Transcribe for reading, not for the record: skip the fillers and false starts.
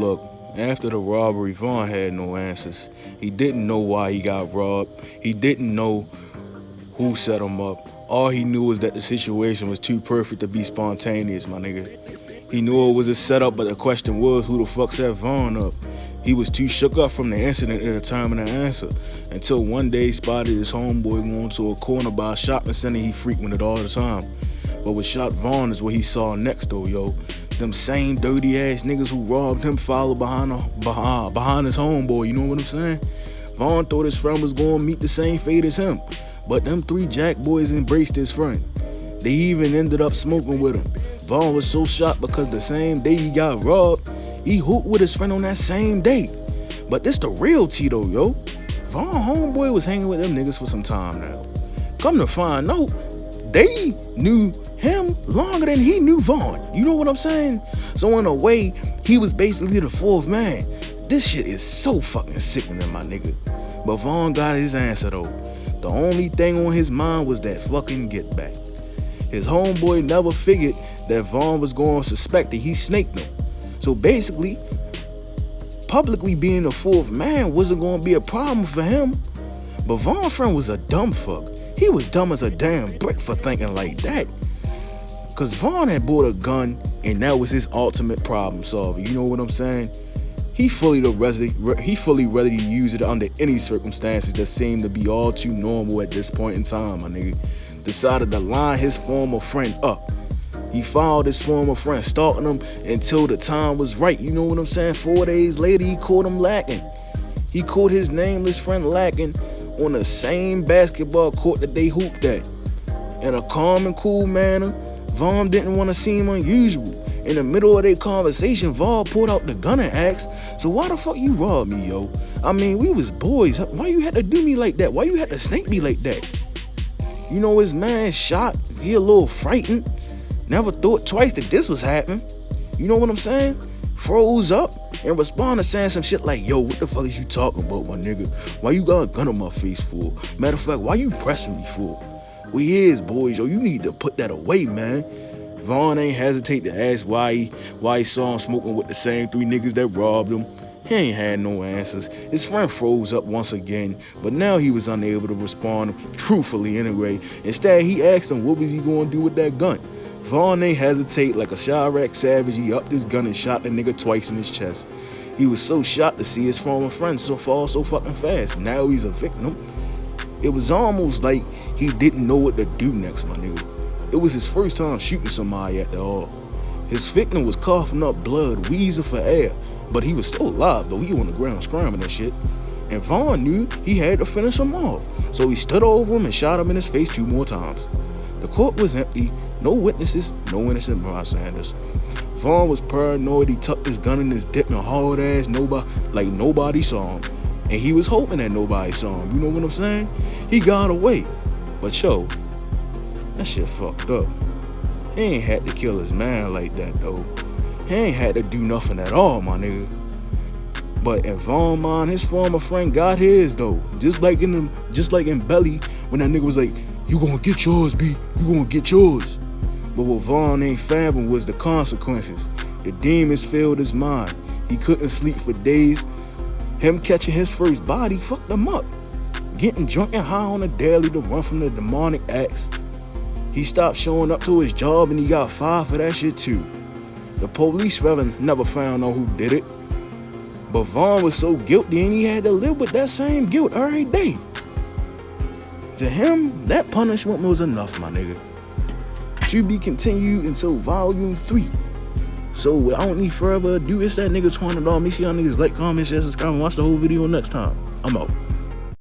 Look, after the robbery, Vaughn had no answers. He didn't know why he got robbed. He didn't know who set him up. All he knew was that the situation was too perfect to be spontaneous, my nigga. He knew it was a setup, but the question was, who the fuck set Vaughn up? He was too shook up from the incident at the time of the answer, until one day he spotted his homeboy going to a corner by a shopping center he frequented all the time. But what shot Vaughn is what he saw next though, yo. Them same dirty ass niggas who robbed him followed behind his homeboy, you know what I'm saying? Vaughn thought his friend was gonna meet the same fate as him, but them three jack boys embraced his friend. They even ended up smoking with him. Vaughn was so shocked because the same day he got robbed, he hooped with his friend on that same day. But this the real tea though, yo. Vaughn homeboy was hanging with them niggas for some time now. Come to find out, they knew him longer than he knew Vaughn. You know what I'm saying? So in a way, he was basically the fourth man. This shit is so fucking sickening, my nigga. But Vaughn got his answer though. The only thing on his mind was that fucking get back. His homeboy never figured that Vaughn was going to suspect that he snaked him. So basically, publicly being the fourth man wasn't going to be a problem for him. But Vaughn's friend was a dumb fuck. He was dumb as a damn brick for thinking like that. Cause Vaughn had bought a gun and that was his ultimate problem solver. You know what I'm saying? He fully ready to use it under any circumstances that seemed to be all too normal at this point in time, my nigga. Decided to line his former friend up. He followed his former friend, stalking him until the time was right. You know what I'm saying? 4 days later, he caught him lacking. He caught his nameless friend lacking on the same basketball court that they hooped at. In a calm and cool manner, Vaughn didn't want to seem unusual. In the middle of their conversation, Vaughn pulled out the gun and asked, "So why the fuck you robbed me, yo? I mean, we was boys. Why you had to do me like that? Why you had to snake me like that?" You know, his man shot. He a little frightened. Never thought twice that this was happening. You know what I'm saying? Froze up and responded saying some shit like, "Yo, what the fuck is you talking about, my nigga? Why you got a gun on my face for? Matter of fact, why you pressing me for? We is boys, yo. You need to put that away, man." Vaughn ain't hesitate to ask why he saw him smoking with the same three niggas that robbed him. He ain't had no answers. His friend froze up once again, but now he was unable to respond truthfully anyway. Instead, he asked him what was he going to do with that gun. Vaughn ain't hesitate. Like a Chirac savage, he upped his gun and shot the nigga twice in his chest. He was so shocked to see his former friend fall so fucking fast. Now he's a victim. It was almost like he didn't know what to do next, my nigga. It was his first time shooting somebody at the all. His victim was coughing up blood, wheezing for air, but he was still alive though. He on the ground screaming and shit. And Vaughn knew he had to finish him off. So he stood over him and shot him in his face 2 more times. The court was empty, no witnesses, no innocent bystanders. Vaughn was paranoid. He tucked his gun in his dick and hauled ass nobody saw him. And he was hoping that nobody saw him. You know what I'm saying? He got away. But yo, that shit fucked up. He ain't had to kill his man like that though. He ain't had to do nothing at all, my nigga. But in Vaughn's mind, his former friend got his though. Just like in Belly, when that nigga was like, "You gonna get yours, B. You gonna get yours." But what Vaughn ain't fathom was the consequences. The demons filled his mind. He couldn't sleep for days. Him catching his first body fucked him up. Getting drunk and high on a daily to run from the demonic acts. He stopped showing up to his job and he got fired for that shit too. The police never found out who did it. But Vaughn was so guilty and he had to live with that same guilt every day. To him, that punishment was enough, my nigga. To be continued until volume 3. So without any further ado, it's that nigga $20. Make sure y'all niggas like, comment, share, subscribe, and watch the whole video next time. I'm out.